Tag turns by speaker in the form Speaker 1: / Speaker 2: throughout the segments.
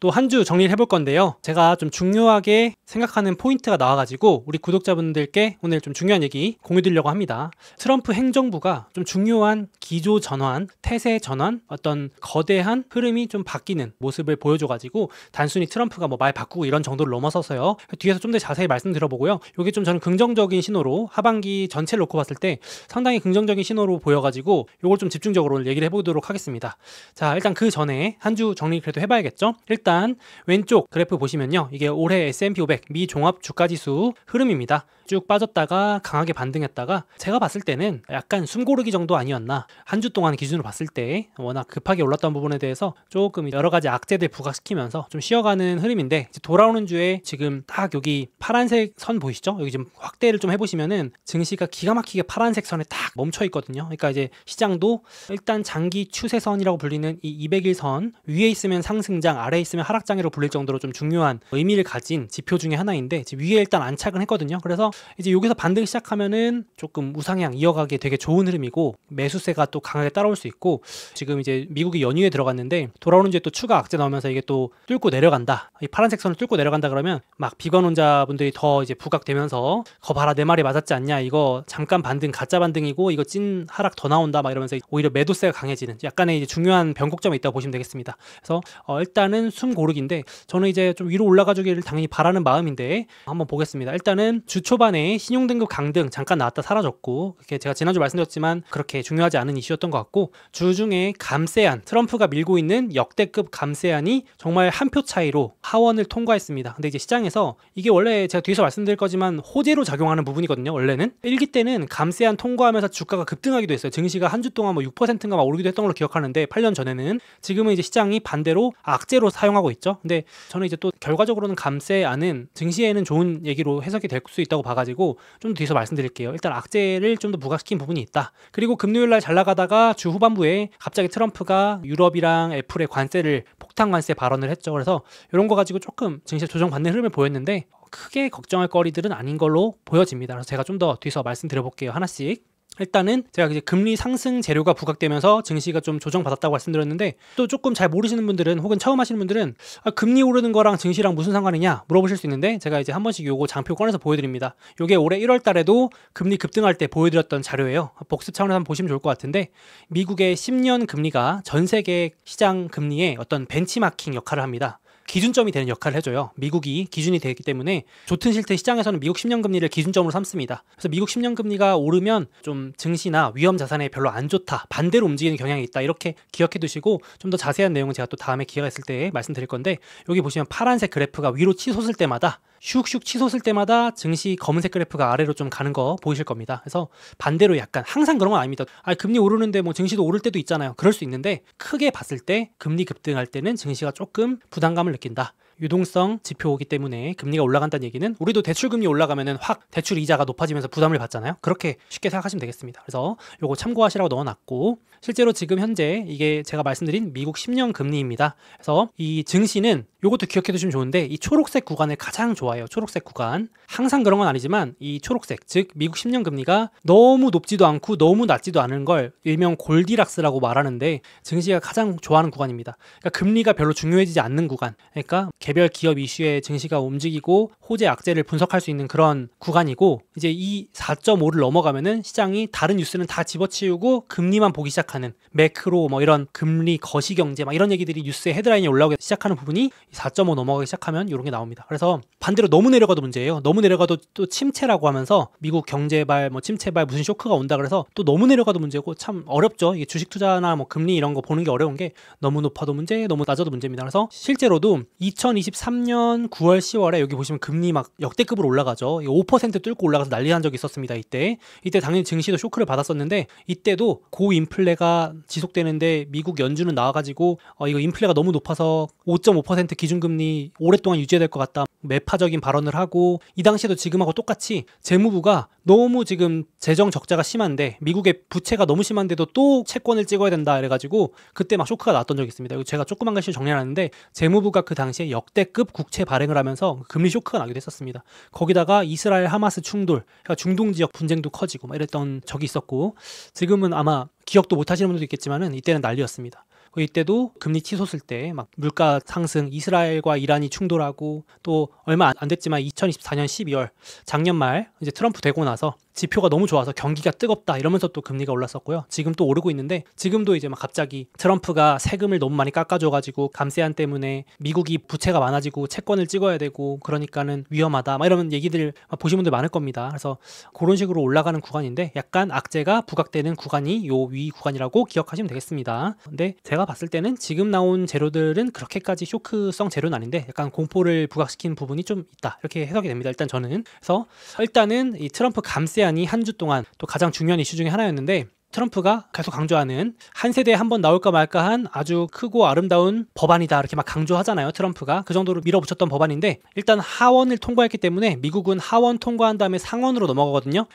Speaker 1: 또 한 주 정리를 해볼 건데요. 제가 좀 중요하게 생각하는 포인트가 나와가지고 우리 구독자분들께 오늘 좀 중요한 얘기 공유드리려고 합니다. 트럼프 행정부가 좀 중요한 기조 전환, 태세 전환, 어떤 거대한 흐름이 좀 바뀌는 모습을 보여줘가지고 단순히 트럼프가 뭐 말 바꾸고 이런 정도를 넘어서서요. 뒤에서 좀 더 자세히 말씀드려보고요. 이게 좀 저는 긍정적인 신호로 하반기 전체를 놓고 봤을 때 상당히 긍정적인 신호로 보여가지고 이걸 좀 집중적으로 오늘 얘기를 해보도록 하겠습니다. 자, 일단 그 전에 한 주 정리 그래도 해봐야겠죠. 일단 왼쪽 그래프 보시면요, 이게 올해 S&P 500 미 종합 주가지수 흐름입니다. 쭉 빠졌다가 강하게 반등했다가 제가 봤을 때는 약간 숨고르기 정도 아니었나. 한 주 동안 기준으로 봤을 때 워낙 급하게 올랐던 부분에 대해서 조금 여러 가지 악재들 부각시키면서 좀 쉬어가는 흐름인데, 돌아오는 주에 지금 딱 여기 파란색 선 보이시죠? 여기 좀 확대를 좀 해보시면은 증시가 기가 막히게 파란색 선에 딱 멈춰 있거든요. 그러니까 이제 시장도 일단 장기 추세선이라고 불리는 이 200일선 위에 있으면 상승장, 아래에 있으면 하락장으로 불릴 정도로 좀 중요한 의미를 가진 지표 중에 하나인데, 지금 위에 일단 안착은 했거든요. 그래서 이제 여기서 반등 시작하면은 조금 우상향 이어가기 되게 좋은 흐름이고, 매수세가 또 강하게 따라올 수 있고, 지금 이제 미국이 연휴에 들어갔는데 돌아오는 주에 또 추가 악재 나오면서 이게 또 뚫고 내려간다, 이 파란색 선을 뚫고 내려간다 그러면 막 비관론자분들이 더 이제 부각되면서 거 봐라 내 말이 맞았지 않냐, 이거 잠깐 반등 가짜 반등이고 이거 찐 하락 더 나온다 막 이러면서 오히려 매도세가 강해지는 약간의 이제 중요한 변곡점이 있다고 보시면 되겠습니다. 그래서 일단은 숨 고르기인데, 저는 이제 좀 위로 올라가 주기를 당연히 바라는 마음인데 한번 보겠습니다. 일단은 주 초반에 신용등급 강등 잠깐 나왔다 사라졌고, 이렇게 제가 지난주 말씀드렸지만 그렇게 중요하지 않은 이슈였던 것 같고, 주중에 감세안, 트럼프가 밀고 있는 역대급 감세안이 정말 한 표 차이로 하원을 통과했습니다. 근데 이제 시장에서 이게 원래 제가 뒤에서 말씀드릴 거지만 호재로 작용하는 부분이거든요. 원래는 1기 때는 감세안 통과하면서 주가가 급등하기도 했어요. 증시가 한 주 동안 뭐 6%인가 막 오르기도 했던 걸로 기억하는데, 8년 전에는. 지금은 이제 시장이 반대로 악재로 사용하고 있죠. 근데 저는 이제 또 결과적으로는 감세안은 증시에는 좋은 얘기로 해석이 될 수 있다고 봐가지고 좀 더 뒤에서 말씀드릴게요. 일단 악재를 좀 더 부각시킨 부분이 있다. 그리고 금요일날 잘 나가다가 주 후반부에 갑자기 트럼프가 유럽이랑 애플의 관세를 폭탄 관세 발언을 했죠. 그래서 이런 거 가지고 조금 증시 조정받는 흐름을 보였는데 크게 걱정할 거리들은 아닌 걸로 보여집니다. 그래서 제가 좀 더 뒤에서 말씀드려볼게요, 하나씩. 일단은 제가 이제 금리 상승 재료가 부각되면서 증시가 좀 조정받았다고 말씀드렸는데, 또 조금 잘 모르시는 분들은 혹은 처음 하시는 분들은 금리 오르는 거랑 증시랑 무슨 상관이냐 물어보실 수 있는데, 제가 이제 한 번씩 요거 장표 꺼내서 보여드립니다. 요게 올해 1월 달에도 금리 급등할 때 보여드렸던 자료예요. 복습 차원에서 한번 보시면 좋을 것 같은데, 미국의 10년 금리가 전 세계 시장 금리의 어떤 벤치마킹 역할을 합니다. 기준점이 되는 역할을 해줘요. 미국이 기준이 되기 때문에 좋든 싫든 시장에서는 미국 10년 금리를 기준점으로 삼습니다. 그래서 미국 10년 금리가 오르면 좀 증시나 위험 자산에 별로 안 좋다, 반대로 움직이는 경향이 있다, 이렇게 기억해 두시고 좀 더 자세한 내용은 제가 또 다음에 기회가 있을 때 말씀드릴 건데, 여기 보시면 파란색 그래프가 위로 치솟을 때마다, 슉슉 치솟을 때마다 증시 검은색 그래프가 아래로 좀 가는 거 보이실 겁니다. 그래서 반대로 약간, 항상 그런 건 아닙니다. 금리 오르는데 뭐 증시도 오를 때도 있잖아요. 그럴 수 있는데, 크게 봤을 때 금리 급등할 때는 증시가 조금 부담감을 느낀다. 유동성 지표이기 때문에 금리가 올라간다는 얘기는, 우리도 대출금리 올라가면은 확 대출 이자가 높아지면서 부담을 받잖아요. 그렇게 쉽게 생각하시면 되겠습니다. 그래서 요거 참고하시라고 넣어놨고, 실제로 지금 현재 이게 제가 말씀드린 미국 10년 금리입니다. 그래서 이 증시는 요것도 기억해 두시면 좋은데, 이 초록색 구간을 가장 좋아해요. 초록색 구간. 항상 그런 건 아니지만 이 초록색, 즉 미국 10년 금리가 너무 높지도 않고 너무 낮지도 않은 걸 일명 골디락스라고 말하는데, 증시가 가장 좋아하는 구간입니다. 그러니까 금리가 별로 중요해지지 않는 구간. 그러니까 개별 기업 이슈에 증시가 움직이고 호재 악재를 분석할 수 있는 그런 구간이고, 이제 이 4.5를 넘어가면은 시장이 다른 뉴스는 다 집어치우고 금리만 보기 시작하는, 매크로 뭐 이런 금리 거시경제 막 이런 얘기들이 뉴스의 헤드라인에 올라오기 시작하는 부분이 4.5 넘어가기 시작하면 이런 게 나옵니다. 그래서 반대로 너무 내려가도 문제예요. 너무 내려가도 또 침체라고 하면서 미국 경제발 뭐 침체발 무슨 쇼크가 온다 그래서 또 너무 내려가도 문제고, 참 어렵죠. 이게 주식 투자나 뭐 금리 이런 거 보는 게 어려운 게, 너무 높아도 문제, 너무 낮아도 문제입니다. 그래서 실제로도 2023년 9월 10월에 여기 보시면 금리 막 역대급으로 올라가죠. 5% 뚫고 올라가서 난리 난 적이 있었습니다. 이때 당연히 증시도 쇼크를 받았었는데, 이때도 고인플레가 지속되는데 미국 연준은 나와가지고 이거 인플레가 너무 높아서 5.5% 기준금리 오랫동안 유지해야 될 것 같다, 매파적인 발언을 하고, 이 당시에도 지금하고 똑같이 재무부가 너무 지금 재정 적자가 심한데, 미국의 부채가 너무 심한데도 또 채권을 찍어야 된다 이래가지고 그때 막 쇼크가 나왔던 적이 있습니다. 이거 제가 조그만 글씨 정리해놨는데, 재무부가 그 당시에 역대급 국채 발행을 하면서 금리 쇼크가 나기도 했었습니다. 거기다가 이스라엘 하마스 충돌, 그러니까 중동 지역 분쟁도 커지고 막 이랬던 적이 있었고, 지금은 아마 기억도 못 하시는 분들도 있겠지만은 이때는 난리였습니다. 이때도 금리 치솟을 때 막 물가 상승, 이스라엘과 이란이 충돌하고 또 얼마 안 됐지만 2024년 12월 작년 말 이제 트럼프 되고 나서 지표가 너무 좋아서 경기가 뜨겁다 이러면서 또 금리가 올랐었고요. 지금 또 오르고 있는데 지금도 이제 막 갑자기 트럼프가 세금을 너무 많이 깎아줘가지고 감세안 때문에 미국이 부채가 많아지고 채권을 찍어야 되고 그러니까는 위험하다 막 이런 얘기들 보신 분들 많을 겁니다. 그래서 그런 식으로 올라가는 구간인데 약간 악재가 부각되는 구간이 요 위 구간이라고 기억하시면 되겠습니다. 근데 제가 봤을 때는 지금 나온 재료들은 그렇게까지 쇼크성 재료는 아닌데 약간 공포를 부각시키는 부분이 좀 있다 이렇게 해석이 됩니다. 일단 저는 그래서 일단은 이 트럼프 감세안이 한 주 동안 또 가장 중요한 이슈 중에 하나였는데 트럼프가 계속 강조하는 한 세대에 한 번 나올까 말까한 아주 크고 아름다운 법안이다 이렇게 막 강조하잖아요. 트럼프가 그 정도로 밀어붙였던 법안인데 일단 하원을 통과했기 때문에 미국은 하원 통과한 다음에 상원으로 넘어가거든요.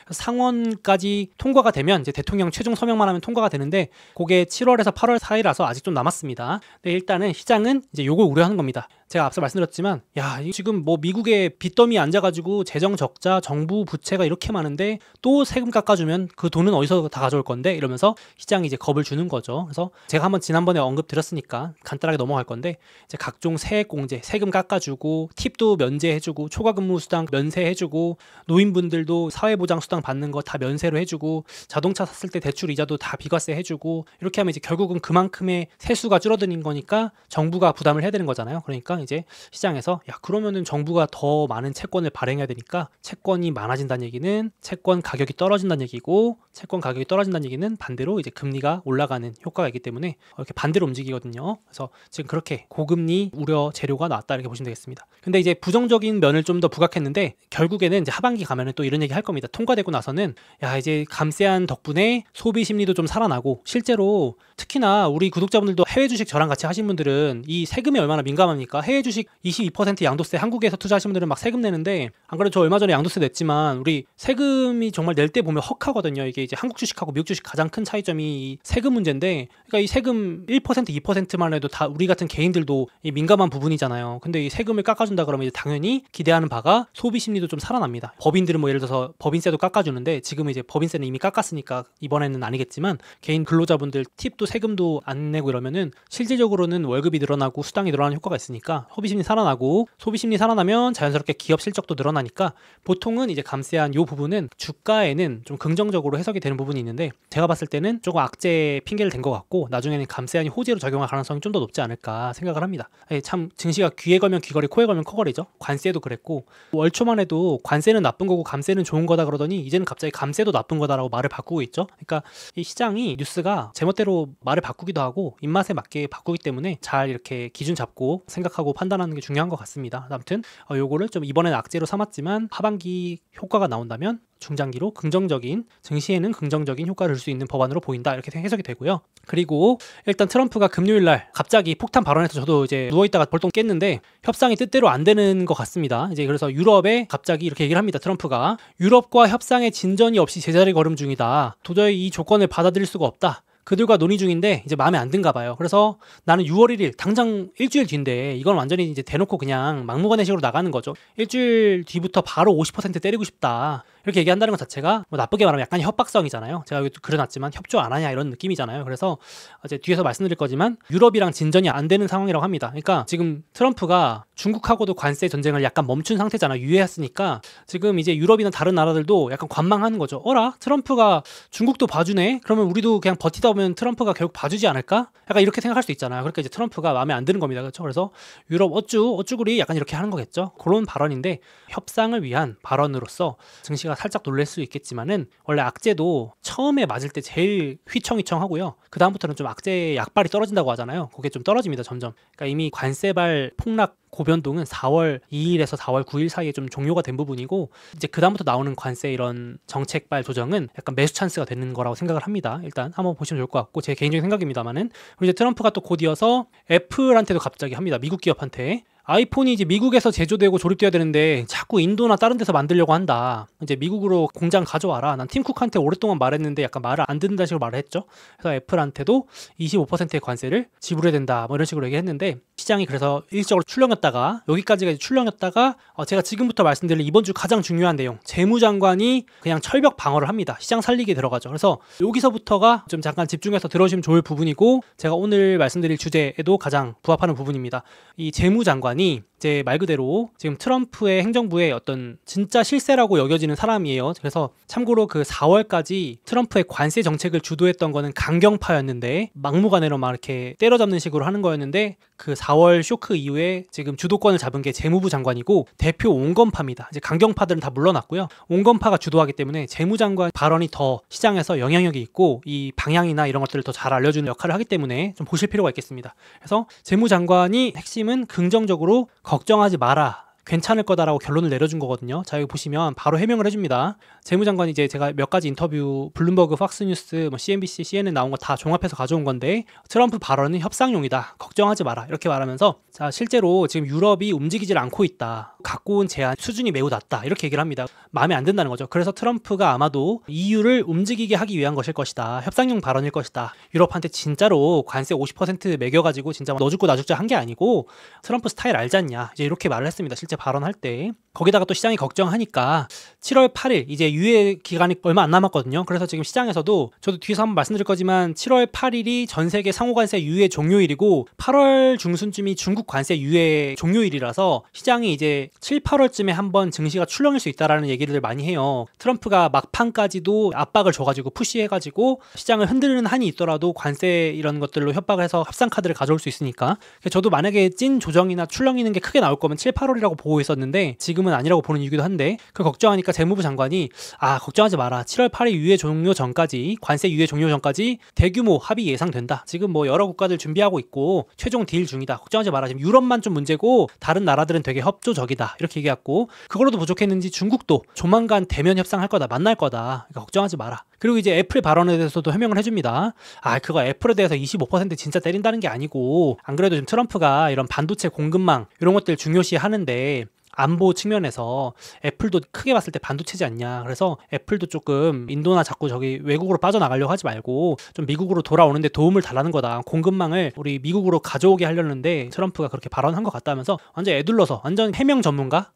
Speaker 1: 상원까지 통과가 되면 이제 대통령 최종 서명만 하면 통과가 되는데 그게 7월에서 8월 사이라서 아직 좀 남았습니다. 근데 일단은 시장은 이제 요걸 우려하는 겁니다. 제가 앞서 말씀드렸지만 야 지금 뭐 미국의 빚더미 앉아가지고 재정 적자, 정부 부채가 이렇게 많은데 또 세금 깎아주면 그 돈은 어디서 다 가져올 건데 이러면서 시장이 이제 겁을 주는 거죠. 그래서 제가 한번 지난번에 언급드렸으니까 간단하게 넘어갈 건데 이제 각종 세액공제, 세금 깎아주고 팁도 면제해주고 초과근무수당 면세해주고 노인분들도 사회보장수당 받는 거 다 면세로 해주고 자동차 샀을 때 대출 이자도 다 비과세 해주고 이렇게 하면 이제 결국은 그만큼의 세수가 줄어드는 거니까 정부가 부담을 해야 되는 거잖아요. 그러니까 이제 시장에서 야 그러면은 정부가 더 많은 채권을 발행해야 되니까 채권이 많아진다는 얘기는 채권 가격이 떨어진다는 얘기고 채권 가격이 떨어진다는 얘기는 반대로 이제 금리가 올라가는 효과가 있기 때문에 이렇게 반대로 움직이거든요. 그래서 지금 그렇게 고금리 우려 재료가 나왔다 이렇게 보시면 되겠습니다. 근데 이제 부정적인 면을 좀 더 부각했는데 결국에는 이제 하반기 가면은 또 이런 얘기 할 겁니다. 통과되고 나서는 야 이제 감세한 덕분에 소비 심리도 좀 살아나고 실제로 특히나 우리 구독자분들도 해외 주식 저랑 같이 하신 분들은 이 세금이 얼마나 민감합니까? 해외 주식 22% 양도세 한국에서 투자하시는 분들은 막 세금 내는데 안 그래도 저 얼마 전에 양도세 냈지만 우리 세금이 정말 낼 때 보면 헉하거든요. 이게 이제 한국 주식하고 미국 주식 가장 큰 차이점이 이 세금 문제인데 그러니까 이 세금 1% 2%만 해도 다 우리 같은 개인들도 이 민감한 부분이잖아요. 근데 이 세금을 깎아준다 그러면 이제 당연히 기대하는 바가 소비 심리도 좀 살아납니다. 법인들은 뭐 예를 들어서 법인세도 깎아주는데 지금 이제 법인세는 이미 깎았으니까 이번에는 아니겠지만 개인 근로자분들 팁도 세금도 안 내고 이러면은 실질적으로는 월급이 늘어나고 수당이 늘어나는 효과가 있으니까 소비심리 살아나고 소비심리 살아나면 자연스럽게 기업 실적도 늘어나니까 보통은 이제 감세한 요 부분은 주가에는 좀 긍정적으로 해석이 되는 부분이 있는데 제가 봤을 때는 조금 악재 핑계를 댄 것 같고 나중에는 감세안이 호재로 작용할 가능성이 좀 더 높지 않을까 생각을 합니다. 참 증시가 귀에 걸면 귀걸이 코에 걸면 코걸이죠. 관세도 그랬고 월초만 해도 관세는 나쁜 거고 감세는 좋은 거다 그러더니 이제는 갑자기 감세도 나쁜 거다라고 말을 바꾸고 있죠. 그러니까 이 시장이 뉴스가 제멋대로 말을 바꾸기도 하고 입맛에 맞게 바꾸기 때문에 잘 이렇게 기준 잡고 생각하고 판단하는 게 중요한 것 같습니다. 아무튼 요거를 좀 이번엔 악재로 삼았지만 하반기 효과가 나온다면 중장기로 긍정적인 증시에는 긍정적인 효과를 줄 수 있는 법안으로 보인다 이렇게 해석이 되고요. 그리고 일단 트럼프가 금요일날 갑자기 폭탄 발언해서 저도 이제 누워있다가 벌떡 깼는데 협상이 뜻대로 안 되는 것 같습니다. 이제 그래서 유럽에 갑자기 이렇게 얘기를 합니다. 트럼프가 유럽과 협상에 진전이 없이 제자리 걸음 중이다. 도저히 이 조건을 받아들일 수가 없다. 그들과 논의 중인데 이제 마음에 안 든가 봐요. 그래서 나는 6월 1일 당장 일주일 뒤인데 이건 완전히 이제 대놓고 그냥 막무가내식으로 나가는 거죠. 일주일 뒤부터 바로 50% 때리고 싶다. 이렇게 얘기한다는 것 자체가 뭐 나쁘게 말하면 약간 협박성이잖아요. 제가 여기 그려놨지만 협조 안 하냐 이런 느낌이잖아요. 그래서 이제 뒤에서 말씀드릴 거지만 유럽이랑 진전이 안 되는 상황이라고 합니다. 그러니까 지금 트럼프가 중국하고도 관세 전쟁을 약간 멈춘 상태잖아요. 유예했으니까 지금 이제 유럽이나 다른 나라들도 약간 관망하는 거죠. 어라? 트럼프가 중국도 봐주네? 그러면 우리도 그냥 버티다 보면 트럼프가 결국 봐주지 않을까? 약간 이렇게 생각할 수 있잖아요. 그러니까 이제 트럼프가 마음에 안 드는 겁니다. 그렇죠? 그래서 유럽 어쭈구리 약간 이렇게 하는 거겠죠. 그런 발언인데 협상을 위한 발언으로서 증시가 살짝 놀랄 수 있겠지만은 원래 악재도 처음에 맞을 때 제일 휘청휘청하고요. 그 다음부터는 좀 악재의 약발이 떨어진다고 하잖아요. 그게 좀 떨어집니다. 점점. 그러니까 이미 관세발 폭락 고변동은 4월 2일에서 4월 9일 사이에 좀 종료가 된 부분이고 이제 그 다음부터 나오는 관세 이런 정책발 조정은 약간 매수 찬스가 되는 거라고 생각을 합니다. 일단 한번 보시면 좋을 것 같고 제 개인적인 생각입니다만은 그리고 이제 트럼프가 또 곧 이어서 애플한테도 갑자기 합니다. 미국 기업한테 아이폰이 이제 미국에서 제조되고 조립돼야 되는데 자꾸 인도나 다른 데서 만들려고 한다. 이제 미국으로 공장 가져와라. 난 팀쿡한테 오랫동안 말했는데 약간 말을 안 듣는다 식으로 말을 했죠. 그래서 애플한테도 25%의 관세를 지불해야 된다. 뭐 이런 식으로 얘기했는데 시장이 그래서 일시적으로 출렁였다가 여기까지가 이제 출렁였다가 제가 지금부터 말씀드릴 이번 주 가장 중요한 내용, 재무장관이 그냥 철벽 방어를 합니다. 시장 살리기에 들어가죠. 그래서 여기서부터가 좀 잠깐 집중해서 들어주시면 좋을 부분이고 제가 오늘 말씀드릴 주제에도 가장 부합하는 부분입니다. 이 재무장관이 이제 말 그대로 지금 트럼프의 행정부의 어떤 진짜 실세라고 여겨지는 사람이에요. 그래서 참고로 그 4월까지 트럼프의 관세 정책을 주도했던 거는 강경파였는데 막무가내로 막 이렇게 때려잡는 식으로 하는 거였는데 그 4월 쇼크 이후에 지금 주도권을 잡은 게 재무부 장관이고 대표 온건파입니다. 이제 강경파들은 다 물러났고요. 온건파가 주도하기 때문에 재무장관 발언이 더 시장에서 영향력이 있고 이 방향이나 이런 것들을 더 잘 알려주는 역할을 하기 때문에 좀 보실 필요가 있겠습니다. 그래서 재무장관이 핵심은 긍정적으로 걱정하지 마라. 괜찮을 거다라고 결론을 내려준 거거든요. 자, 여기 보시면 바로 해명을 해줍니다. 재무장관이 이제 제가 몇 가지 인터뷰, 블룸버그, 팍스뉴스, CNBC, CNN 나온 거 다 종합해서 가져온 건데 트럼프 발언은 협상용이다. 걱정하지 마라. 이렇게 말하면서 자, 실제로 지금 유럽이 움직이질 않고 있다. 갖고 온 제안 수준이 매우 낮다. 이렇게 얘기를 합니다. 마음에 안 든다는 거죠. 그래서 트럼프가 아마도 EU를 움직이게 하기 위한 것일 것이다. 협상용 발언일 것이다. 유럽한테 진짜로 관세 50% 매겨가지고 진짜 너 죽고 나 죽자 한 게 아니고 트럼프 스타일 알지 않냐. 이제 이렇게 말을 했습니다. 실제 발언할 때. 거기다가 또 시장이 걱정하니까 7월 8일 이제 유예 기간이 얼마 안 남았거든요. 그래서 지금 시장에서도 저도 뒤에서 한번 말씀드릴 거지만 7월 8일이 전 세계 상호관세 유예 종료일이고 8월 중순쯤이 중국 관세 유예 종료일이라서 시장이 이제 7, 8월쯤에 한번 증시가 출렁일 수 있다라는 얘기를 많이 해요. 트럼프가 막판까지도 압박을 줘가지고 푸시해가지고 시장을 흔드는 한이 있더라도 관세 이런 것들로 협박을 해서 협상 카드를 가져올 수 있으니까 저도 만약에 찐 조정이나 출렁이는 게 크게 나올 거면 7, 8월이라고 보고 있었는데 지금은 아니라고 보는 이유기도 한데 그걸 걱정하니까 재무부 장관이 걱정하지 마라. 7월 8일 유예 종료 전까지 관세 유예 종료 전까지 대규모 합의 예상된다. 지금 뭐 여러 국가들 준비하고 있고 최종 딜 중이다. 걱정하지 마라. 지금 유럽만 좀 문제고 다른 나라들은 되게 협조적이다. 이렇게 얘기했고 그걸로도 부족했는지 중국도 조만간 대면 협상할 거다. 만날 거다. 그러니까 걱정하지 마라. 그리고 이제 애플 발언에 대해서도 해명을 해줍니다. 그거 애플에 대해서 25% 진짜 때린다는 게 아니고 안 그래도 지금 트럼프가 이런 반도체 공급망 이런 것들 중요시 하는데 안보 측면에서 애플도 크게 봤을 때 반도체지 않냐. 그래서 애플도 조금 인도나 자꾸 저기 외국으로 빠져나가려고 하지 말고 좀 미국으로 돌아오는데 도움을 달라는 거다. 공급망을 우리 미국으로 가져오게 하려는데 트럼프가 그렇게 발언한 것 같다면서 완전 애둘러서 완전 해명 전문가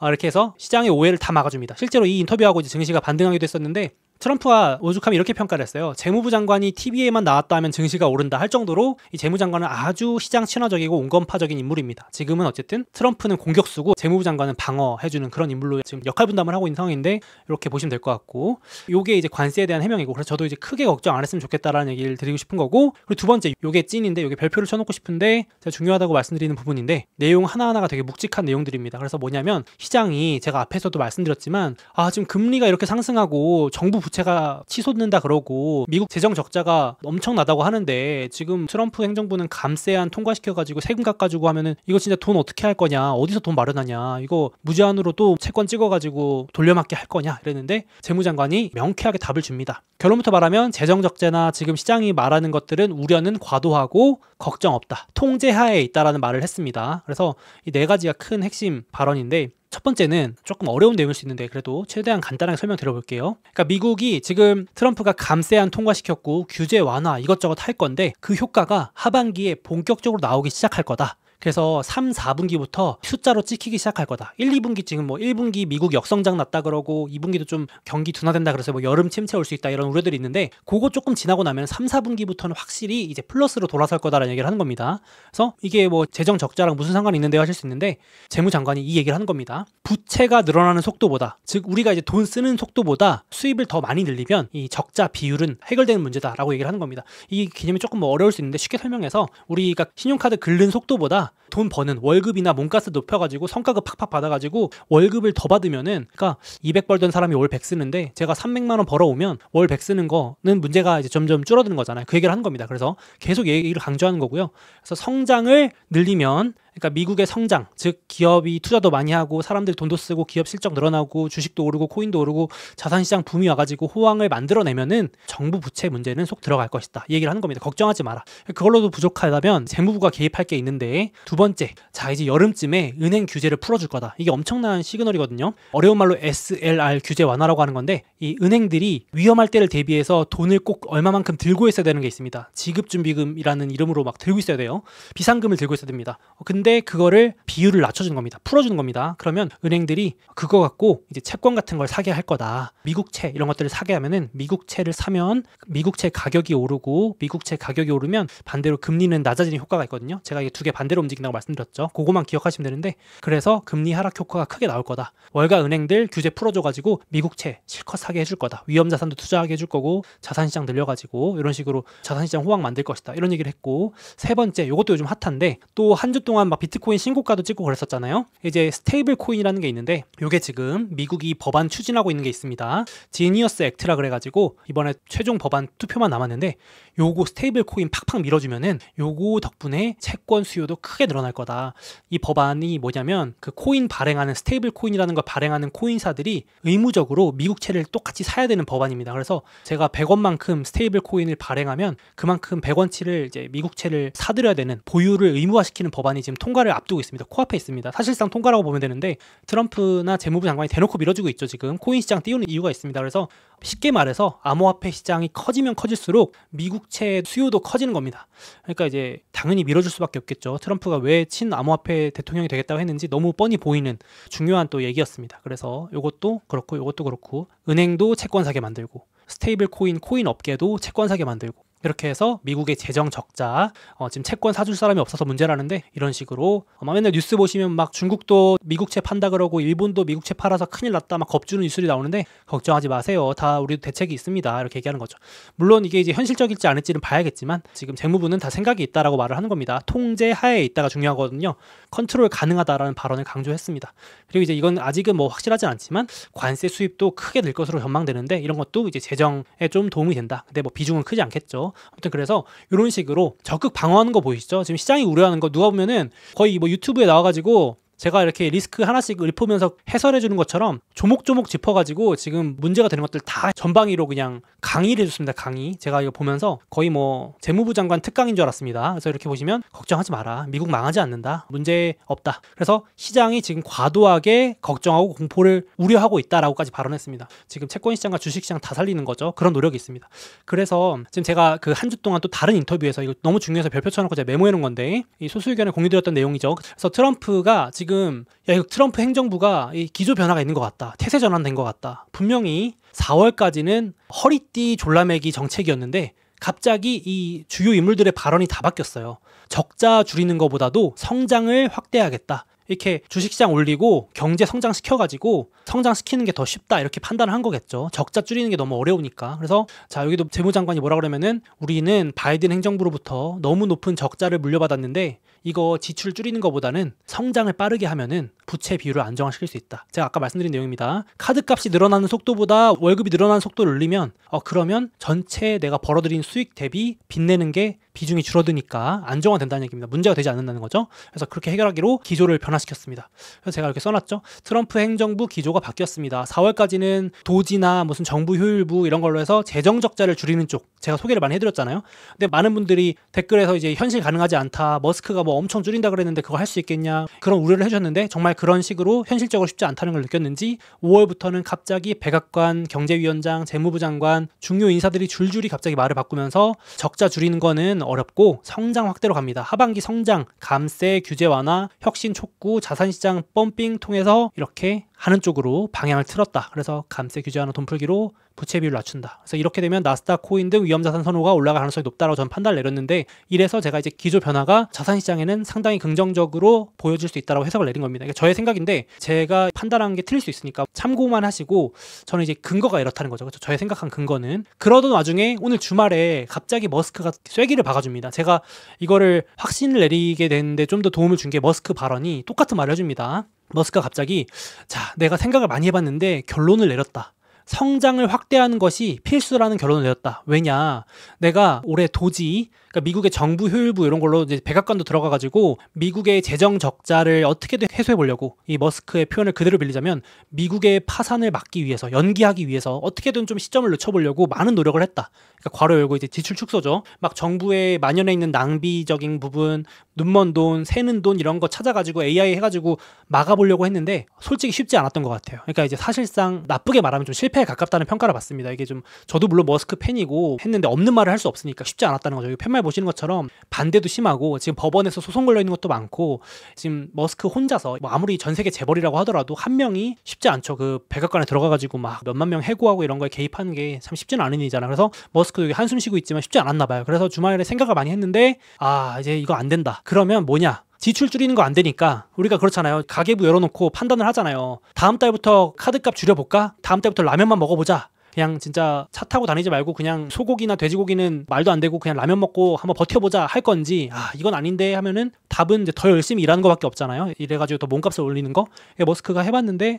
Speaker 1: 이렇게 해서 시장의 오해를 다 막아줍니다. 실제로 이 인터뷰하고 이제 증시가 반등하기도 했었는데 트럼프가 오죽하면 이렇게 평가를 했어요. 재무부 장관이 TV에만 나왔다 하면 증시가 오른다 할 정도로 이 재무장관은 아주 시장 친화적이고 온건파적인 인물입니다. 지금은 어쨌든 트럼프는 공격수고 재무부 장관은 방어해주는 그런 인물로 지금 역할 분담을 하고 있는 상황인데 이렇게 보시면 될 것 같고 요게 이제 관세에 대한 해명이고 그래서 저도 이제 크게 걱정 안 했으면 좋겠다라는 얘기를 드리고 싶은 거고 그리고 두 번째 요게 찐인데 요게 별표를 쳐놓고 싶은데 제가 중요하다고 말씀드리는 부분인데 내용 하나하나가 되게 묵직한 내용들입니다. 그래서 뭐냐면 시장이 제가 앞에서도 말씀드렸지만 지금 금리가 이렇게 상승하고 정부 부채가 치솟는다 그러고 미국 재정 적자가 엄청나다고 하는데 지금 트럼프 행정부는 감세안 통과시켜가지고 세금 깎아주고 하면은 이거 진짜 돈 어떻게 할 거냐 어디서 돈 마련하냐 이거 무제한으로 또 채권 찍어가지고 돌려막기 할 거냐 이랬는데 재무장관이 명쾌하게 답을 줍니다. 결론부터 말하면 재정 적자나 지금 시장이 말하는 것들은 우려는 과도하고 걱정 없다. 통제하에 있다라는 말을 했습니다. 그래서 이 네 가지가 큰 핵심 발언인데 첫 번째는 조금 어려운 내용일 수 있는데 그래도 최대한 간단하게 설명드려볼게요. 그러니까 미국이 지금 트럼프가 감세안 통과시켰고 규제 완화 이것저것 할 건데 그 효과가 하반기에 본격적으로 나오기 시작할 거다. 그래서 3, 4분기부터 숫자로 찍히기 시작할 거다. 1, 2분기 지금 뭐 1분기 미국 역성장 났다 그러고 2분기도 좀 경기 둔화된다 그래서 뭐 여름 침체 올 수 있다 이런 우려들이 있는데 그거 조금 지나고 나면 3, 4분기부터는 확실히 이제 플러스로 돌아설 거다라는 얘기를 하는 겁니다. 그래서 이게 뭐 재정 적자랑 무슨 상관이 있는데요 하실 수 있는데 재무장관이 이 얘기를 하는 겁니다. 부채가 늘어나는 속도보다 즉 우리가 이제 돈 쓰는 속도보다 수입을 더 많이 늘리면 이 적자 비율은 해결되는 문제다라고 얘기를 하는 겁니다. 이 개념이 조금 뭐 어려울 수 있는데 쉽게 설명해서 우리가 신용카드 긁는 속도보다 돈 버는 월급이나 몸값을 높여가지고 성과급 팍팍 받아가지고 월급을 더 받으면은 그러니까 200 벌던 사람이 월 100 쓰는데 제가 300만 원 벌어오면 월 100 쓰는 거는 문제가 이제 점점 줄어드는 거잖아요. 그 얘기를 하는 겁니다. 그래서 계속 얘기를 강조하는 거고요. 그래서 성장을 늘리면 그러니까 미국의 성장, 즉 기업이 투자도 많이 하고 사람들이 돈도 쓰고 기업 실적 늘어나고 주식도 오르고 코인도 오르고 자산시장 붐이 와가지고 호황을 만들어내면은 정부 부채 문제는 속 들어갈 것이다. 이 얘기를 하는 겁니다. 걱정하지 마라. 그걸로도 부족하다면 재무부가 개입할 게 있는데, 두 번째, 자 이제 여름쯤에 은행 규제를 풀어줄 거다. 이게 엄청난 시그널이거든요. 어려운 말로 SLR 규제 완화라고 하는 건데, 이 은행들이 위험할 때를 대비해서 돈을 꼭 얼마만큼 들고 있어야 되는 게 있습니다. 지급준비금이라는 이름으로 막 들고 있어야 돼요. 비상금을 들고 있어야 됩니다. 근데 그거를 비율을 낮춰주는 겁니다. 풀어주는 겁니다. 그러면 은행들이 그거 갖고 이제 채권 같은 걸 사게 할 거다. 미국채 이런 것들을 사게 하면은, 미국채를 사면 미국채 가격이 오르고, 미국채 가격이 오르면 반대로 금리는 낮아지는 효과가 있거든요. 제가 이게 두 개 반대로 움직인다고 말씀드렸죠. 그거만 기억하시면 되는데, 그래서 금리 하락 효과가 크게 나올 거다. 월가 은행들 규제 풀어줘가지고 미국채 실컷 사게 해줄 거다. 위험자산도 투자하게 해줄 거고, 자산시장 늘려가지고 이런 식으로 자산시장 호황 만들 것이다. 이런 얘기를 했고, 세 번째, 이것도 요즘 핫한데, 또 한 주 동안 막 비트코인 신고가도 찍고 그랬었잖아요. 이제 스테이블 코인이라는 게 있는데, 요게 지금 미국이 법안 추진하고 있는 게 있습니다. 지니어스 액트라 그래가지고 이번에 최종 법안 투표만 남았는데, 요거 스테이블 코인 팍팍 밀어주면은 요거 덕분에 채권 수요도 크게 늘어날 거다. 이 법안이 뭐냐면, 그 코인 발행하는, 스테이블 코인이라는 걸 발행하는 코인사들이 의무적으로 미국채를 똑같이 사야 되는 법안입니다. 그래서 제가 100원만큼 스테이블 코인을 발행하면 그만큼 100원치를 이제 미국채를 사들여야 되는, 보유를 의무화시키는 법안이 지금 통과를 앞두고 있습니다. 코앞에 있습니다. 사실상 통과라고 보면 되는데, 트럼프나 재무부 장관이 대놓고 밀어주고 있죠. 지금 코인 시장 띄우는 이유가 있습니다. 그래서 쉽게 말해서 암호화폐 시장이 커지면 커질수록 미국채 수요도 커지는 겁니다. 그러니까 이제 당연히 밀어줄 수밖에 없겠죠. 트럼프가 왜 친암호화폐 대통령이 되겠다고 했는지 너무 뻔히 보이는 중요한 또 얘기였습니다. 그래서 이것도 그렇고 이것도 그렇고, 은행도 채권 사게 만들고, 스테이블 코인 업계도 채권 사게 만들고, 이렇게 해서 미국의 재정 적자, 지금 채권 사줄 사람이 없어서 문제라는데, 이런 식으로 맨날 뉴스 보시면 막 중국도 미국채 판다 그러고 일본도 미국채 팔아서 큰일 났다 막 겁주는 뉴스들이 나오는데, 걱정하지 마세요. 다 우리도 대책이 있습니다. 이렇게 얘기하는 거죠. 물론 이게 이제 현실적일지 아닐지는 봐야겠지만, 지금 재무부는 다 생각이 있다라고 말을 하는 겁니다. 통제 하에 있다가 중요하거든요. 컨트롤 가능하다라는 발언을 강조했습니다. 그리고 이제 이건 아직은 뭐 확실하진 않지만 관세 수입도 크게 늘 것으로 전망되는데, 이런 것도 이제 재정에 좀 도움이 된다. 근데 뭐 비중은 크지 않겠죠. 아무튼 그래서 이런 식으로 적극 방어하는 거 보이시죠? 지금 시장이 우려하는 거, 누가 보면은 거의 뭐 유튜브에 나와가지고 제가 이렇게 리스크 하나씩 읊으면서 해설해 주는 것처럼 조목조목 짚어가지고 지금 문제가 되는 것들 다 전방위로 그냥 강의를 해줬습니다. 강의. 제가 이거 보면서 거의 뭐 재무부 장관 특강인 줄 알았습니다. 그래서 이렇게 보시면 걱정하지 마라. 미국 망하지 않는다. 문제 없다. 그래서 시장이 지금 과도하게 걱정하고 공포를 우려하고 있다라고까지 발언했습니다. 지금 채권시장과 주식시장 다 살리는 거죠. 그런 노력이 있습니다. 그래서 지금 제가 그 한 주 동안 또 다른 인터뷰에서, 이거 너무 중요해서 별표 쳐놓고 제가 메모해 놓은 건데, 이 소수 의견에 공유드렸던 내용이죠. 그래서 트럼프가 지금, 야, 이거 트럼프 행정부가 이 기조 변화가 있는 것 같다. 태세 전환된 것 같다. 분명히 4월까지는 허리띠 졸라매기 정책이었는데 갑자기 이 주요 인물들의 발언이 다 바뀌었어요. 적자 줄이는 것보다도 성장을 확대하겠다. 이렇게 주식시장 올리고 경제 성장시켜가지고 성장시키는 게 더 쉽다, 이렇게 판단을 한 거겠죠. 적자 줄이는 게 너무 어려우니까. 그래서 자, 여기도 재무장관이 뭐라 그러면은, 우리는 바이든 행정부로부터 너무 높은 적자를 물려받았는데 이거 지출 줄이는 것보다는 성장을 빠르게 하면은 부채 비율을 안정화시킬 수 있다. 제가 아까 말씀드린 내용입니다. 카드값이 늘어나는 속도보다 월급이 늘어나는 속도를 늘리면 그러면 전체 내가 벌어들인 수익 대비 빚내는 게 비중이 줄어드니까 안정화된다는 얘기입니다. 문제가 되지 않는다는 거죠. 그래서 그렇게 해결하기로 기조를 변화시켰습니다. 그래서 제가 이렇게 써놨죠. 트럼프 행정부 기조가 바뀌었습니다. 4월까지는 도지나 무슨 정부 효율부 이런 걸로 해서 재정 적자를 줄이는 쪽, 제가 소개를 많이 해드렸잖아요. 근데 많은 분들이 댓글에서 이제 현실 가능하지 않다, 머스크가 뭐 엄청 줄인다 그랬는데 그거 할 수 있겠냐, 그런 우려를 해주셨는데, 정말 그런 식으로 현실적으로 쉽지 않다는 걸 느꼈는지 5월부터는 갑자기 백악관, 경제위원장, 재무부 장관, 중요 인사들이 줄줄이 갑자기 말을 바꾸면서 적자 줄이는 거는 어렵고 성장 확대로 갑니다. 하반기 성장, 감세, 규제 완화, 혁신 촉구, 자산시장 펌핑 통해서 이렇게 하는 쪽으로 방향을 틀었다. 그래서 감세 규제 완화 돈 풀기로 부채 비율을 낮춘다. 그래서 이렇게 되면 나스닥 코인 등 위험자산 선호가 올라갈 가능성이 높다라고 저는 판단을 내렸는데, 이래서 제가 이제 기조 변화가 자산시장에는 상당히 긍정적으로 보여질 수 있다라고 해석을 내린 겁니다. 이게 저의 생각인데 제가 판단한 게 틀릴 수 있으니까 참고만 하시고, 저는 이제 근거가 이렇다는 거죠. 그래서 저의 생각한 근거는, 그러던 와중에 오늘 주말에 갑자기 머스크가 쐐기를 박아줍니다. 제가 이거를 확신을 내리게 되는데 좀 더 도움을 준 게 머스크 발언이 똑같은 말을 해줍니다. 머스크가 갑자기, 자, 내가 생각을 많이 해봤는데 결론을 내렸다. 성장을 확대하는 것이 필수라는 결론을 내렸다. 왜냐, 내가 올해 도지 그러니까 미국의 정부 효율부 이런 걸로 이제 백악관도 들어가가지고 미국의 재정 적자를 어떻게든 해소해 보려고, 이 머스크의 표현을 그대로 빌리자면 미국의 파산을 막기 위해서, 연기하기 위해서 어떻게든 좀 시점을 늦춰보려고 많은 노력을 했다. 그러니까 괄호 열고 이제 지출 축소죠. 막 정부에 만연해 있는 낭비적인 부분, 눈먼 돈, 새는 돈 이런 거 찾아가지고 AI 해가지고 막아보려고 했는데 솔직히 쉽지 않았던 것 같아요. 그러니까 이제 사실상 나쁘게 말하면 좀 실패에 가깝다는 평가를 받습니다. 이게 좀 저도 물론 머스크 팬이고 했는데 없는 말을 할 수 없으니까 쉽지 않았다는 거죠. 팻말 보시는 것처럼 반대도 심하고 지금 법원에서 소송 걸려 있는 것도 많고, 지금 머스크 혼자서 뭐 아무리 전 세계 재벌이라고 하더라도 한 명이 쉽지 않죠. 그 백악관에 들어가가지고 막 몇만 명 해고하고 이런 거에 개입하는 게 참 쉽지는 않은 일이잖아요. 그래서 머스크도 여기 한숨 쉬고 있지만 쉽지 않았나 봐요. 그래서 주말에 생각을 많이 했는데 이제 이거 안 된다. 그러면 뭐냐? 지출 줄이는 거 안 되니까 우리가 그렇잖아요. 가계부 열어놓고 판단을 하잖아요. 다음 달부터 카드값 줄여볼까? 다음 달부터 라면만 먹어보자. 그냥 진짜 차 타고 다니지 말고 그냥 소고기나 돼지고기는 말도 안 되고 그냥 라면 먹고 한번 버텨보자 할 건지, 이건 아닌데 하면은 답은 이제 더 열심히 일하는 거밖에 없잖아요. 이래가지고 더 몸값을 올리는 거. 머스크가 해봤는데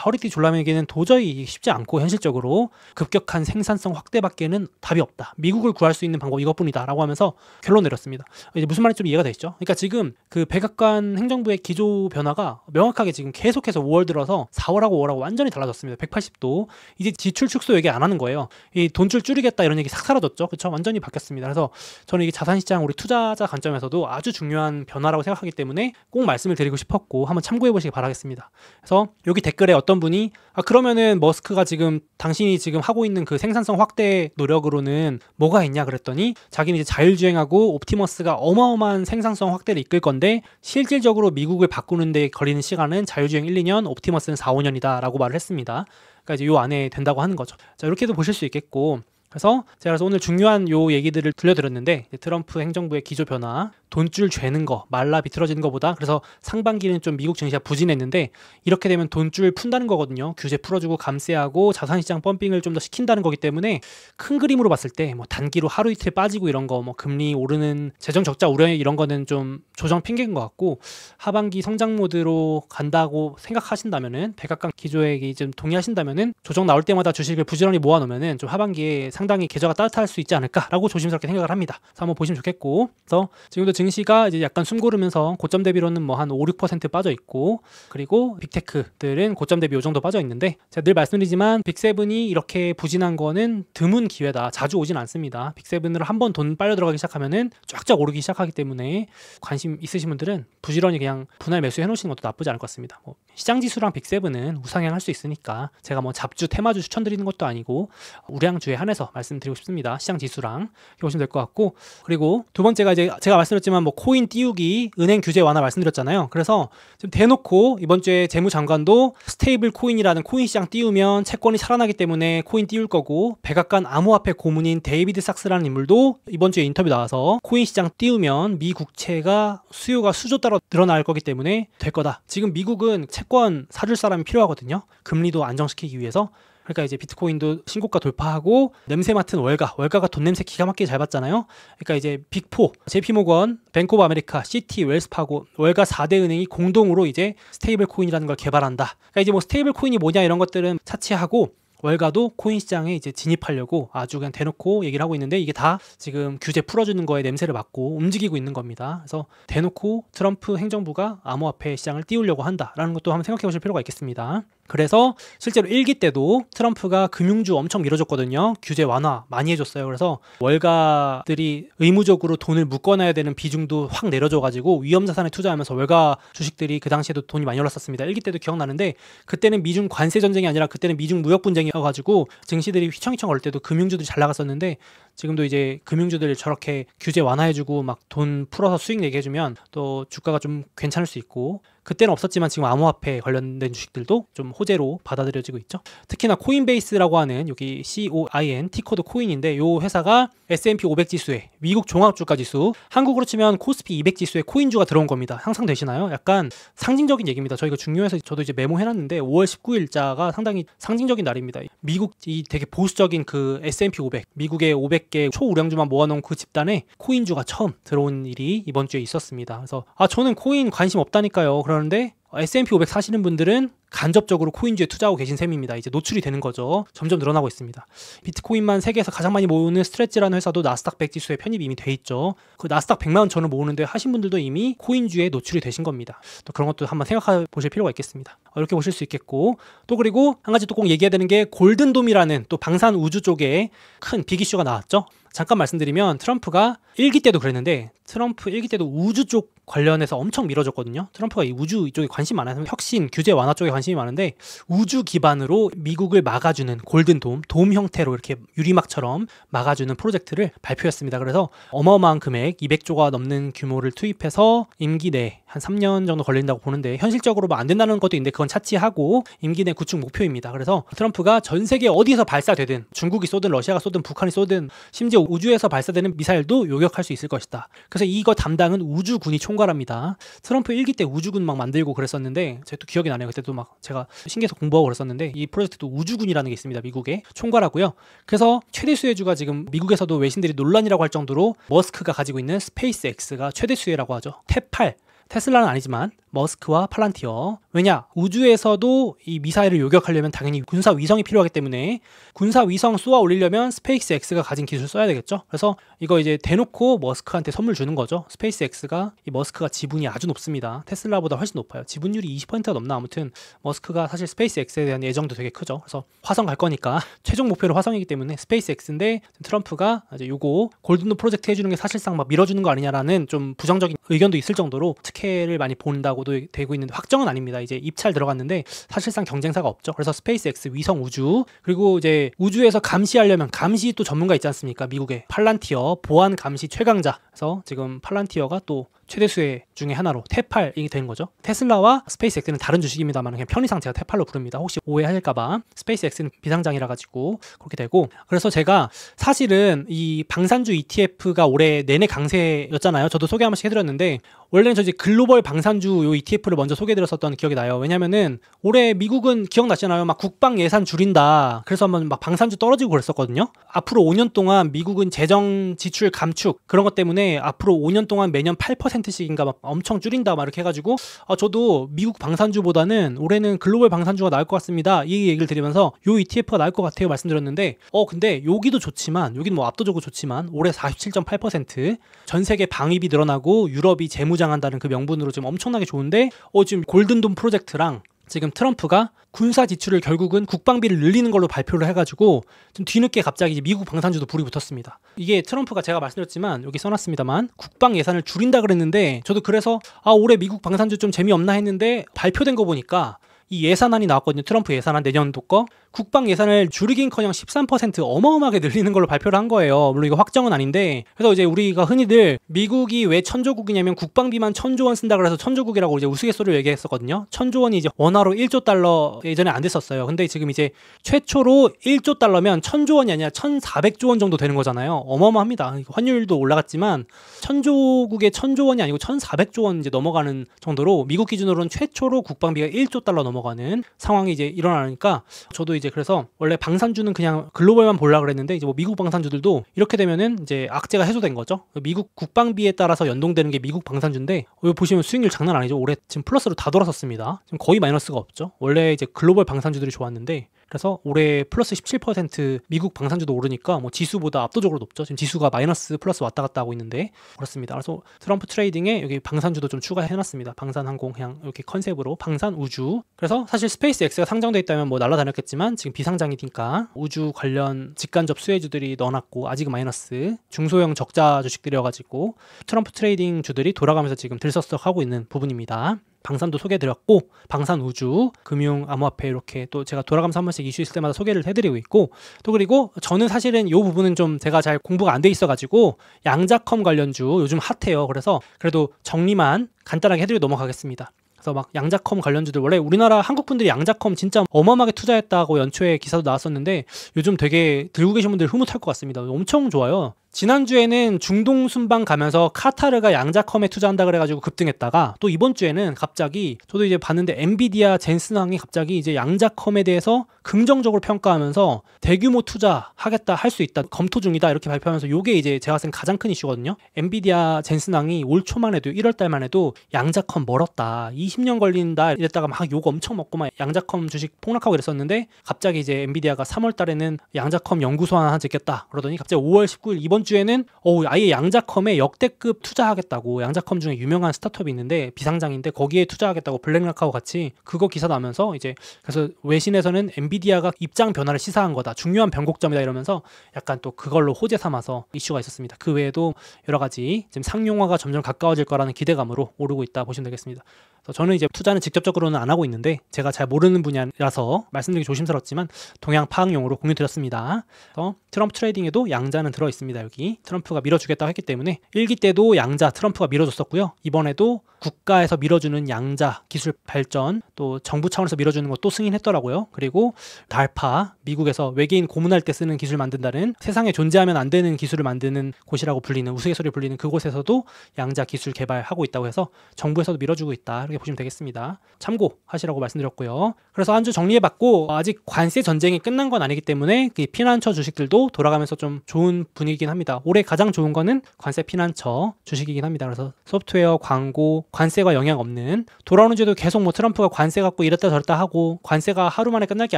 Speaker 1: 허리띠 졸라매기는 도저히 쉽지 않고, 현실적으로 급격한 생산성 확대밖에는 답이 없다. 미국을 구할 수 있는 방법 이것뿐이다 라고 하면서 결론 내렸습니다. 이제 무슨 말인지 좀 이해가 되시죠? 그러니까 지금 그 백악관 행정부의 기조 변화가 명확하게 지금 계속해서 5월 들어서 4월하고 5월하고 완전히 달라졌습니다. 180도. 이제 지출 축소 얘기 안 하는 거예요. 이 돈줄 줄이겠다 이런 얘기 싹 사라졌죠. 그렇죠? 완전히 바뀌었습니다. 그래서 저는 이게 자산시장 우리 투자자 관점에서도 아주 중요한 변화라고 생각하기 때문에 꼭 말씀을 드리고 싶었고 한번 참고해 보시기 바라겠습니다. 그래서 여기 댓글에 어떤 분이 그러면은 머스크가 지금 당신이 지금 하고 있는 그 생산성 확대 노력으로는 뭐가 있냐 그랬더니, 자기는 이제 자율주행하고 옵티머스가 어마어마한 생산성 확대를 이끌 건데 실질적으로 미국을 바꾸는 데 걸리는 시간은 자율주행 1, 2년, 옵티머스는 4, 5년이다 라고 말을 했습니다. 그러니까 이제 요 안에 된다고 하는 거죠. 자, 이렇게도 보실 수 있겠고, 그래서 제가 오늘 중요한 요 얘기들을 들려드렸는데, 트럼프 행정부의 기조 변화, 돈줄 죄는 거, 말라 비틀어지는 거보다, 그래서 상반기는 좀 미국 증시가 부진했는데 이렇게 되면 돈줄 푼다는 거거든요. 규제 풀어주고 감세하고 자산시장 펌핑을 좀 더 시킨다는 거기 때문에 큰 그림으로 봤을 때 뭐 단기로 하루 이틀 빠지고 이런 거, 뭐 금리 오르는 재정 적자 우려 이런 거는 좀 조정 핑계인 것 같고, 하반기 성장 모드로 간다고 생각하신다면은, 백악관 기조에 좀 동의하신다면은 조정 나올 때마다 주식을 부지런히 모아놓으면은 좀 하반기에 상당히 계좌가 따뜻할 수 있지 않을까라고 조심스럽게 생각을 합니다. 그래서 한번 보시면 좋겠고, 그래서 지금도 증시가 이제 약간 숨고르면서 고점 대비로는 뭐 한 5, 6% 빠져 있고, 그리고 빅테크들은 고점 대비 요 정도 빠져 있는데, 제가 늘 말씀드리지만 빅세븐이 이렇게 부진한 거는 드문 기회다. 자주 오진 않습니다. 빅세븐으로 한번 돈 빨려 들어가기 시작하면은 쫙쫙 오르기 시작하기 때문에 관심 있으신 분들은 부지런히 그냥 분할 매수해 놓으시는 것도 나쁘지 않을 것 같습니다. 시장 지수랑 빅세븐은 우상향 할 수 있으니까 제가 뭐 잡주 테마주 추천드리는 것도 아니고 우량주에 한해서 말씀드리고 싶습니다. 시장 지수랑 이렇게 보시면 될 것 같고, 그리고 두 번째가 이제 제가 말씀드렸지만 뭐 코인 띄우기, 은행 규제 완화 말씀드렸잖아요. 그래서 지금 대놓고 이번 주에 재무장관도 스테이블 코인이라는 코인 시장 띄우면 채권이 살아나기 때문에 코인 띄울 거고, 백악관 암호화폐 고문인 데이비드 sak스라는 인물도 이번 주에 인터뷰 나와서 코인 시장 띄우면 미 국채가 수요가 수조 따라 늘어날 거기 때문에 될 거다. 지금 미국은 채권 사줄 사람이 필요하거든요. 금리도 안정시키기 위해서. 그러니까 이제 비트코인도 신고가 돌파하고, 냄새 맡은 월가가 돈 냄새 기가 막히게 잘 받잖아요. 그러니까 이제 빅4, JP모건, 뱅크 오브 아메리카, 시티, 웰스파고, 월가 4대 은행이 공동으로 이제 스테이블 코인이라는 걸 개발한다. 그러니까 이제 뭐 스테이블 코인이 뭐냐 이런 것들은 차치하고, 월가도 코인 시장에 이제 진입하려고 아주 그냥 대놓고 얘기를 하고 있는데, 이게 다 지금 규제 풀어주는 거에 냄새를 맡고 움직이고 있는 겁니다. 그래서 대놓고 트럼프 행정부가 암호화폐 시장을 띄우려고 한다라는 것도 한번 생각해 보실 필요가 있겠습니다. 그래서 실제로 1기 때도 트럼프가 금융주 엄청 밀어줬거든요. 규제 완화 많이 해줬어요. 그래서 월가들이 의무적으로 돈을 묶어놔야 되는 비중도 확 내려줘가지고 위험자산에 투자하면서 월가 주식들이 그 당시에도 돈이 많이 올랐었습니다. 1기 때도 기억나는데, 그때는 미중 관세 전쟁이 아니라 그때는 미중 무역 분쟁이어가지고 증시들이 휘청휘청 거릴 때도 금융주들이 잘 나갔었는데, 지금도 이제 금융주들 저렇게 규제 완화해주고 막 돈 풀어서 수익 내게 해주면 또 주가가 좀 괜찮을 수 있고, 그때는 없었지만 지금 암호화폐 관련된 주식들도 좀 호재로 받아들여지고 있죠. 특히나 코인베이스라고 하는, 여기 COIN, 티코드 코인인데, 요 회사가 S&P 500 지수에, 미국 종합주가 지수, 한국으로 치면 코스피 200 지수에 코인주가 들어온 겁니다. 상상되시나요? 약간 상징적인 얘기입니다. 저희가 중요해서 저도 이제 메모해놨는데 5월 19일자가 상당히 상징적인 날입니다. 미국 이 되게 보수적인 그 S&P 500, 미국의 500개 초우량주만 모아놓은 그 집단에 코인주가 처음 들어온 일이 이번 주에 있었습니다. 그래서 저는 코인 관심 없다니까요. 그러는데 S&P 500 사시는 분들은 간접적으로 코인주에 투자하고 계신 셈입니다. 이제 노출이 되는 거죠. 점점 늘어나고 있습니다. 비트코인만 세계에서 가장 많이 모으는 스트레치라는 회사도 나스닥 100 지수에 편입이 이미 돼 있죠. 그 나스닥 100만 원천을 모으는데 하신 분들도 이미 코인주에 노출이 되신 겁니다. 또 그런 것도 한번 생각해 보실 필요가 있겠습니다. 이렇게 보실 수 있겠고, 또 그리고 한 가지 또 꼭 얘기해야 되는 게 골든돔이라는 또 방산 우주 쪽에 큰 빅 이슈가 나왔죠. 잠깐 말씀드리면 트럼프가 1기 때도 그랬는데 트럼프 1기 때도 우주 쪽 관련해서 엄청 밀어줬거든요. 트럼프가 이 우주 이쪽에 관심이 많아서 혁신, 규제 완화 쪽에 관심이 많은데 우주 기반으로 미국을 막아주는 골든돔, 돔 형태로 이렇게 유리막처럼 막아주는 프로젝트를 발표했습니다. 그래서 어마어마한 금액 200조가 넘는 규모를 투입해서 임기 내 한 3년 정도 걸린다고 보는데 현실적으로 뭐 안 된다는 것도 있는데 그건 차치하고 임기 내 구축 목표입니다. 그래서 트럼프가 전 세계 어디서 발사되든 중국이 쏘든 러시아가 쏘든 북한이 쏘든 심지어 우주에서 발사되는 미사일도 요격할 수 있을 것이다. 그래서 이거 담당은 우주군이 총괄합니다. 트럼프 1기 때 우주군 막 만들고 그랬었는데 제가 또 기억이 나네요. 그때도 막 제가 신기해서 공부하고 그랬었는데 이 프로젝트도 우주군이라는 게 있습니다. 미국에 총괄하고요. 그래서 최대 수혜주가 지금 미국에서도 외신들이 논란이라고 할 정도로 머스크가 가지고 있는 스페이스X가 최대 수혜라고 하죠. 테8 테슬라는 아니지만 머스크와 팔란티어. 왜냐? 우주에서도 이 미사일을 요격하려면 당연히 군사 위성이 필요하기 때문에 군사 위성 쏘아 올리려면 스페이스X가 가진 기술을 써야 되겠죠. 그래서 이거 이제 대놓고 머스크한테 선물 주는 거죠. 스페이스X가 이 머스크가 지분이 아주 높습니다. 테슬라보다 훨씬 높아요. 지분율이 20%가 넘나. 아무튼 머스크가 사실 스페이스X에 대한 애정도 되게 크죠. 그래서 화성 갈 거니까 최종 목표로 화성이기 때문에 스페이스X인데 트럼프가 이제 요거 골든돔 프로젝트 해주는 게 사실상 막 밀어주는 거 아니냐라는 좀 부정적인 의견도 있을 정도로 특혜를 많이 본다고 되고 있는데 확정은 아닙니다. 이제 입찰 들어갔는데 사실상 경쟁사가 없죠. 그래서 스페이스X 위성 우주, 그리고 이제 우주에서 감시하려면 감시 또 전문가 있지 않습니까? 미국의 팔란티어 보안 감시 최강자. 그래서 지금 팔란티어가 또 최대 수혜 중에 하나로 테8이 된 거죠. 테슬라와 스페이스X는 다른 주식입니다만 그냥 편의상 제가 테8로 부릅니다. 혹시 오해하실까봐. 스페이스X는 비상장이라 가지고 그렇게 되고, 그래서 제가 사실은 이 방산주 ETF가 올해 내내 강세였잖아요. 저도 소개 한 번씩 해드렸는데 원래는 저 이제 글로벌 방산주 요 ETF를 먼저 소개해드렸었던 기억이 나요. 왜냐면은 올해 미국은 기억나시잖아요. 막 국방 예산 줄인다. 그래서 한번 막 방산주 떨어지고 그랬었거든요. 앞으로 5년 동안 미국은 재정 지출 감축 그런 것 때문에 앞으로 5년 동안 매년 8%씩인가 막 엄청 줄인다 막 이렇게 해가지고 저도 미국 방산주보다는 올해는 글로벌 방산주가 나을 것 같습니다. 이 얘기를 드리면서 요 ETF가 나을 것 같아요 말씀드렸는데 근데 여기도 좋지만 여기는 뭐 압도적으로 좋지만 올해 47.8% 전 세계 방위비 늘어나고 유럽이 재무장한다는 그 명분으로 지금 엄청나게 좋은데 지금 골든돔 프로젝트랑 지금 트럼프가 군사 지출을 결국은 국방비를 늘리는 걸로 발표를 해가지고 좀 뒤늦게 갑자기 이제 미국 방산주도 불이 붙었습니다. 이게 트럼프가 제가 말씀드렸지만 여기 써놨습니다만 국방 예산을 줄인다 그랬는데 저도 그래서 올해 미국 방산주 좀 재미없나 했는데 발표된 거 보니까 이 예산안이 나왔거든요. 트럼프 예산안 내년도 거. 국방 예산을 줄이긴커녕 13% 어마어마하게 늘리는 걸로 발표를 한 거예요. 물론 이거 확정은 아닌데, 그래서 이제 우리가 흔히들 미국이 왜 천조국이냐면 국방비만 1,000조 원 쓴다 그래서 천조국이라고 이제 우스갯소리를 얘기했었거든요. 1,000조 원이 이제 원화로 1조 달러 예전에 안 됐었어요. 근데 지금 이제 최초로 1조 달러면 1,000조 원이 아니라 1,400조 원 정도 되는 거잖아요. 어마어마합니다. 환율도 올라갔지만 1,000조국의 1,000조 원이 아니고 1,400조 원 이제 넘어가는 정도로 미국 기준으로는 최초로 국방비가 1조 달러 넘어가는 상황이 이제 일어나니까 저도 이제 그래서 원래 방산주는 그냥 글로벌만 보려고 그랬는데 이제 뭐 미국 방산주들도 이렇게 되면은 이제 악재가 해소된 거죠. 미국 국방비에 따라서 연동되는 게 미국 방산주인데 여기 보시면 수익률 장난 아니죠. 올해 지금 플러스로 다 돌아섰습니다. 지금 거의 마이너스가 없죠. 원래 이제 글로벌 방산주들이 좋았는데 그래서 올해 플러스 17% 미국 방산주도 오르니까 뭐 지수보다 압도적으로 높죠. 지금 지수가 마이너스 플러스 왔다 갔다 하고 있는데 그렇습니다. 그래서 트럼프 트레이딩에 여기 방산주도 좀 추가해놨습니다. 방산항공 그냥 이렇게 컨셉으로 방산 우주. 그래서 사실 스페이스X가 상장돼 있다면 뭐 날아다녔겠지만 지금 비상장이니까 우주 관련 직간접 수혜주들이 넣어놨고 아직은 마이너스 중소형 적자 주식들이어가지고 트럼프 트레이딩 주들이 돌아가면서 지금 들썩썩하고 있는 부분입니다. 방산도 소개해드렸고 방산 우주, 금융, 암호화폐 이렇게 또 제가 돌아가면서 한 번씩 이슈 있을 때마다 소개를 해드리고 있고 또 그리고 저는 사실은 이 부분은 좀 제가 잘 공부가 안 돼 있어가지고 양자컴 관련주 요즘 핫해요. 그래서 그래도 정리만 간단하게 해드리고 넘어가겠습니다. 그래서 막 양자컴 관련주들 원래 우리나라 한국 분들이 양자컴 진짜 어마어마하게 투자했다고 연초에 기사도 나왔었는데 요즘 되게 들고 계신 분들 흐뭇할 것 같습니다. 엄청 좋아요. 지난주에는 중동 순방 가면서 카타르가 양자컴에 투자한다 그래가지고 급등했다가 또 이번 주에는 갑자기 저도 이제 봤는데 엔비디아 젠슨왕이 갑자기 이제 양자컴에 대해서 긍정적으로 평가하면서 대규모 투자하겠다, 할 수 있다, 검토 중이다 이렇게 발표하면서 요게 이제 제가 생각 가장 큰 이슈거든요. 엔비디아 젠슨왕이 올 초만 해도 1월 달만 해도 양자컴 멀었다, 20년 걸린다 이랬다가 막 욕 엄청 먹고 막 양자컴 주식 폭락하고 이랬었는데 갑자기 이제 엔비디아가 3월 달에는 양자컴 연구소 하나 짓겠다 그러더니 갑자기 5월 19일 이번 주에는 아예 양자컴에 역대급 투자하겠다고, 양자컴 중에 유명한 스타트업이 있는데 비상장인데 거기에 투자하겠다고 블랙락하고 같이 그거 기사 나면서 이제 그래서 외신에서는 엔비디아가 입장 변화를 시사한 거다, 중요한 변곡점이다 이러면서 약간 또 그걸로 호재 삼아서 이슈가 있었습니다. 그 외에도 여러 가지 지금 상용화가 점점 가까워질 거라는 기대감으로 오르고 있다 보시면 되겠습니다. 그래서 저는 이제 투자는 직접적으로는 안 하고 있는데 제가 잘 모르는 분야라서 말씀드리기 조심스럽지만 동향 파악용으로 공유 드렸습니다. 그래서 트럼프 트레이딩에도 양자는 들어 있습니다. 여기 트럼프가 밀어주겠다고 했기 때문에 1기 때도 양자 트럼프가 밀어줬었고요. 이번에도 국가에서 밀어주는 양자 기술 발전, 또 정부 차원에서 밀어주는 것도 승인했더라고요. 그리고 달파, 미국에서 외계인 고문할 때 쓰는 기술 만든다는, 세상에 존재하면 안 되는 기술을 만드는 곳이라고 불리는, 우스갯소리로 불리는 그곳에서도 양자 기술 개발하고 있다고 해서 정부에서도 밀어주고 있다 이렇게 보시면 되겠습니다. 참고하시라고 말씀드렸고요. 그래서 한 주 정리해봤고 아직 관세 전쟁이 끝난 건 아니기 때문에 그 피난처 주식들도 돌아가면서 좀 좋은 분위기긴 합니다. 올해 가장 좋은 거는 관세 피난처 주식이긴 합니다. 그래서 소프트웨어, 광고, 관세가 영향 없는, 돌아오는 주에도 계속 뭐 트럼프가 관세 갖고 이랬다 저랬다 하고 관세가 하루 만에 끝날 게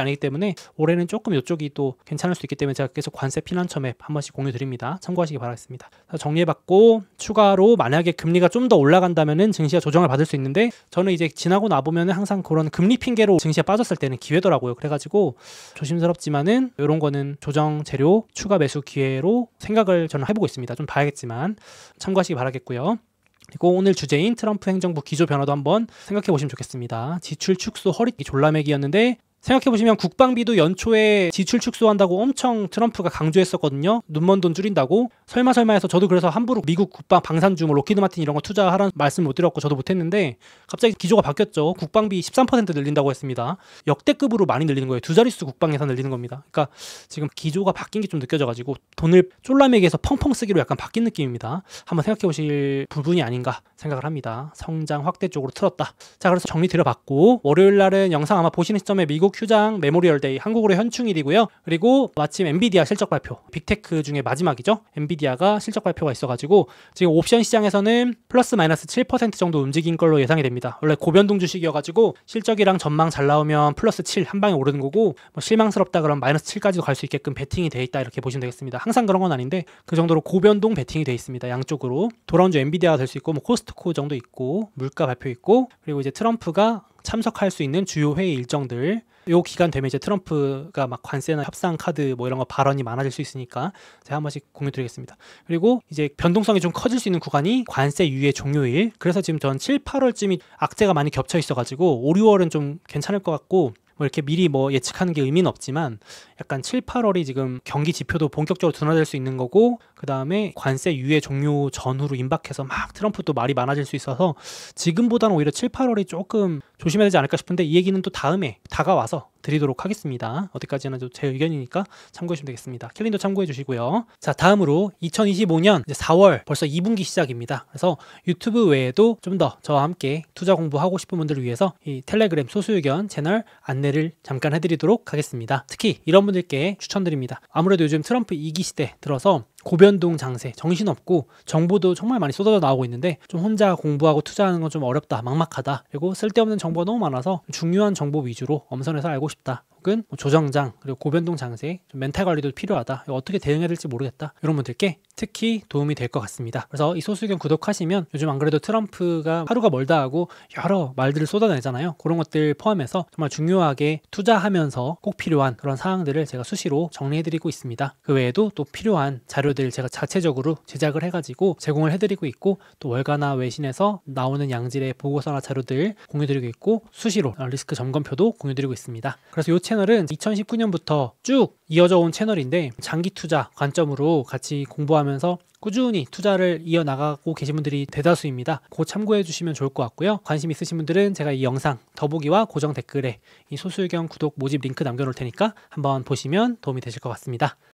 Speaker 1: 아니기 때문에 올해는 조금 이쪽이 또 괜찮을 수 있기 때문에 제가 계속 관세 피난처 맵 한 번씩 공유 드립니다. 참고하시기 바라겠습니다. 정리해봤고 추가로 만약에 금리가 좀 더 올라간다면은 증시가 조정을 받을 수 있는데 저는 이제 지나고 나보면은 항상 그런 금리 핑계로 증시가 빠졌을 때는 기회더라고요. 그래가지고 조심스럽지만은 이런 거는 조정 재료 추가 매수 기회로 생각을 저는 해보고 있습니다. 좀 봐야겠지만 참고하시기 바라겠고요. 그리고 오늘 주제인 트럼프 행정부 기조 변화도 한번 생각해 보시면 좋겠습니다. 지출 축소 허리 졸라매기였는데 생각해보시면 국방비도 연초에 지출 축소한다고 엄청 트럼프가 강조했었거든요. 눈먼 돈 줄인다고. 설마 해서 저도 그래서 함부로 미국 국방 방산주 뭐 로키드 마틴 이런 거 투자하라는 말씀 못 드렸고 저도 못했는데 갑자기 기조가 바뀌었죠. 국방비 13% 늘린다고 했습니다. 역대급으로 많이 늘리는 거예요. 두 자릿수 국방 예산 늘리는 겁니다. 그러니까 지금 기조가 바뀐 게 좀 느껴져가지고 돈을 쫄라매기해서 펑펑 쓰기로 약간 바뀐 느낌입니다. 한번 생각해보실 부분이 아닌가 생각을 합니다. 성장 확대 쪽으로 틀었다. 자, 그래서 정리 드려봤고 월요일 날은 영상 아마 보시는 시점에 미국 휴장 메모리얼데이, 한국으로 현충일이고요. 그리고 마침 엔비디아 실적 발표, 빅테크 중에 마지막이죠. 엔비디아가 실적 발표가 있어가지고 지금 옵션 시장에서는 플러스 마이너스 7% 정도 움직인 걸로 예상이 됩니다. 원래 고변동 주식이어가지고 실적이랑 전망 잘 나오면 플러스 7 한 방에 오르는 거고 뭐 실망스럽다 그러면 마이너스 7까지도 갈 수 있게끔 베팅이 돼 있다 이렇게 보시면 되겠습니다. 항상 그런 건 아닌데 그 정도로 고변동 베팅이 돼 있습니다. 양쪽으로. 돌아온 주 엔비디아가 될 수 있고 뭐 코스트코 정도 있고 물가 발표 있고 그리고 이제 트럼프가 참석할 수 있는 주요 회의 일정들, 요 기간 되면 이제 트럼프가 막 관세나 협상 카드 뭐 이런 거 발언이 많아질 수 있으니까 제가 한 번씩 공유 드리겠습니다. 그리고 이제 변동성이 좀 커질 수 있는 구간이 관세 유예 종료일. 그래서 지금 전 7, 8월쯤이 악재가 많이 겹쳐 있어가지고 5, 6월은 좀 괜찮을 것 같고 뭐 이렇게 미리 뭐 예측하는 게 의미는 없지만 약간 7, 8월이 지금 경기 지표도 본격적으로 둔화될 수 있는 거고 그 다음에 관세 유예 종료 전후로 임박해서 막 트럼프 또 말이 많아질 수 있어서 지금보다는 오히려 7, 8월이 조금 조심해야 되지 않을까 싶은데 이 얘기는 또 다음에 다가와서 드리도록 하겠습니다. 어디까지나 제 의견이니까 참고해 주시면 되겠습니다. 캘린더 참고해 주시고요. 자, 다음으로 2025년 이제 4월 벌써 2분기 시작입니다. 그래서 유튜브 외에도 좀 더 저와 함께 투자 공부하고 싶은 분들을 위해서 이 텔레그램 소수의견 채널 안내를 잠깐 해드리도록 하겠습니다. 특히 이런 분들께 추천드립니다. 아무래도 요즘 트럼프 2기 시대 들어서 고변동 장세, 정신없고 정보도 정말 많이 쏟아져 나오고 있는데 좀 혼자 공부하고 투자하는 건 좀 어렵다, 막막하다, 그리고 쓸데없는 정보가 너무 많아서 중요한 정보 위주로 엄선해서 알고 싶다, 혹은 뭐 조정장 그리고 고변동 장세, 좀 멘탈 관리도 필요하다, 어떻게 대응해야 될지 모르겠다, 이런 분들께 특히 도움이 될 것 같습니다. 그래서 이 소수의견 구독하시면 요즘 안 그래도 트럼프가 하루가 멀다 하고 여러 말들을 쏟아내잖아요. 그런 것들 포함해서 정말 중요하게 투자하면서 꼭 필요한 그런 사항들을 제가 수시로 정리해드리고 있습니다. 그 외에도 또 필요한 자료들 제가 자체적으로 제작을 해가지고 제공을 해드리고 있고 또 월가나 외신에서 나오는 양질의 보고서나 자료들 공유드리고 있고 수시로 리스크 점검표도 공유드리고 있습니다. 그래서 이 채널은 2019년부터 쭉 이어져 온 채널인데 장기 투자 관점으로 같이 공부하면서 꾸준히 투자를 이어나가고 계신 분들이 대다수입니다. 그 참고해 주시면 좋을 것 같고요. 관심 있으신 분들은 제가 이 영상 더보기와 고정 댓글에 이 소수의견 구독 모집 링크 남겨놓을 테니까 한번 보시면 도움이 되실 것 같습니다.